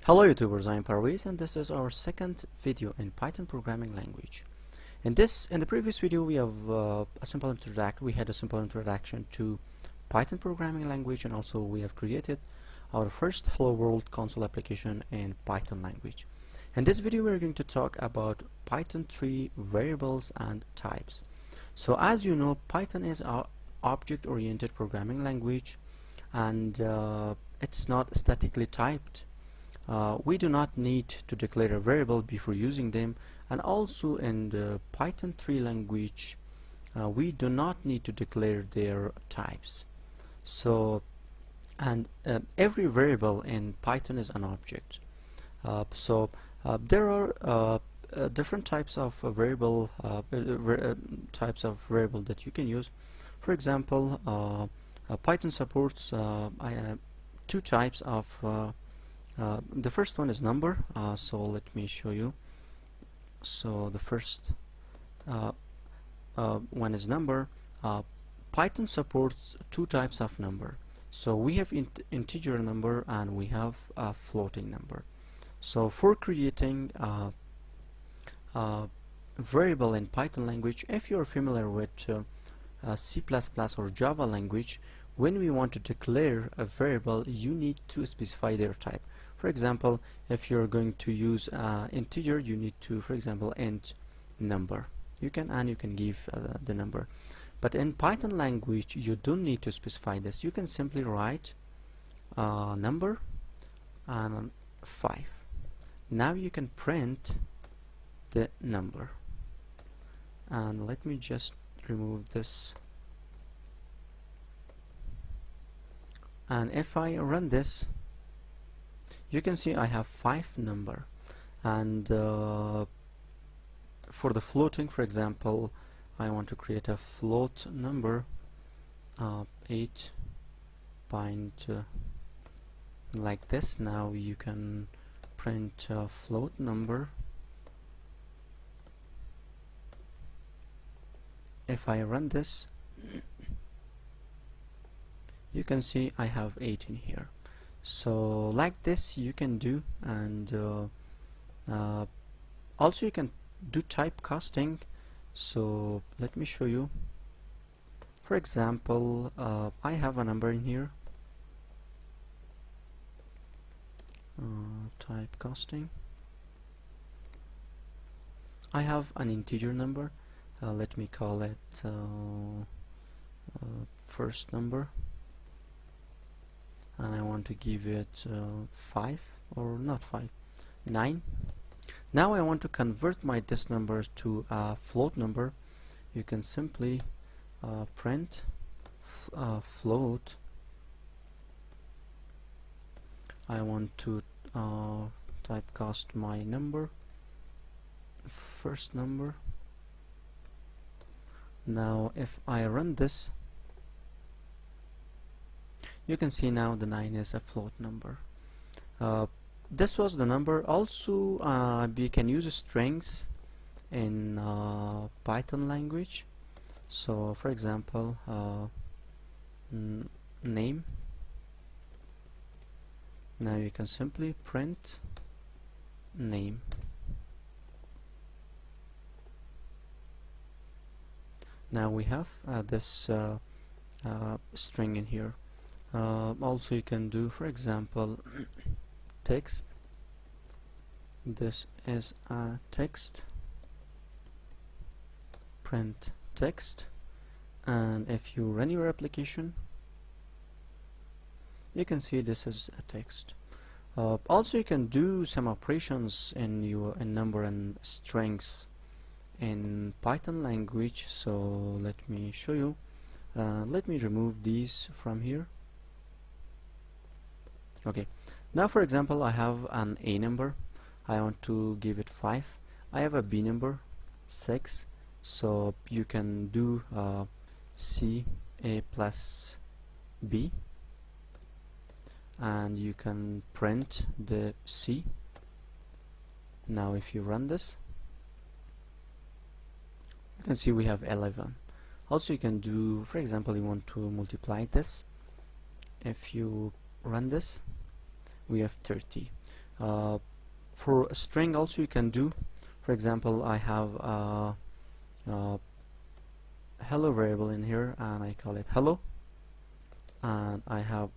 Hello YouTubers, I'm Parvez and this is our second video in Python programming language. In the previous video we have we had a simple introduction to Python programming language, and also we have created our first Hello World console application in Python language. In this video we are going to talk about Python 3 variables and types. So as you know, Python is our object-oriented programming language, and it's not statically typed. We do not need to declare a variable before using them, and also in the Python 3 language we do not need to declare their types. So every variable in Python is an object. There are different types of variable that you can use. For example, Python supports two types of the first one is number, so let me show you. So the first one is number. Python supports two types of number. So we have integer number and we have a floating number. So for creating a variable in Python language, if you're familiar with C++ or Java language, when we want to declare a variable, you need to specify their type. For example, if you're going to use integer, you need to, for example, int number. You can give the number. But in Python language, you don't need to specify this. You can simply write number and 5. Now you can print the number. And let me just remove this. And if I run this, you can see I have 5 number, and for the floating, for example, I want to create a float number 8 point like this. Now you can print a float number. If I run this, you can see I have 8 in here. So like this you can do, and also you can do typecasting. So let me show you. For example, I have a number in here. Typecasting. I have an integer number. Let me call it first number, and I want to give it 5, or not 5, 9. Now I want to convert this number to a float number. You can simply print float. I want to typecast my number, first number. Now if I run this, you can see now the 9 is a float number. This was the number. Also we can use strings in Python language. So for example, name. Now you can simply print name. Now we have this string in here. Also you can do, for example, text. This is a text. Print text, and if you run your application, you can see this is a text. Also you can do some operations in number and strings in Python language. So let me show you. Let me remove these from here. Okay, now for example, I have an A number. I want to give it 5. I have a B number 6. So you can do C A plus B, and you can print the C. Now if you run this, you can see we have 11. Also you can do, for example, you want to multiply this. If you run this, we have 30. For a string also you can do. For example, I have a hello variable in here and I call it hello, and I have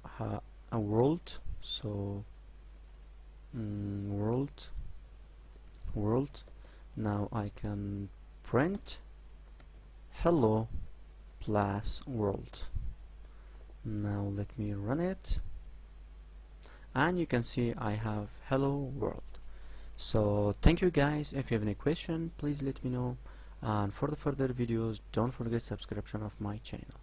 a world, so world. Now I can print hello plus world. Now let me run it, and you can see I have hello world. So thank you guys. If you have any question, please let me know, and for the further videos don't forget subscription of my channel.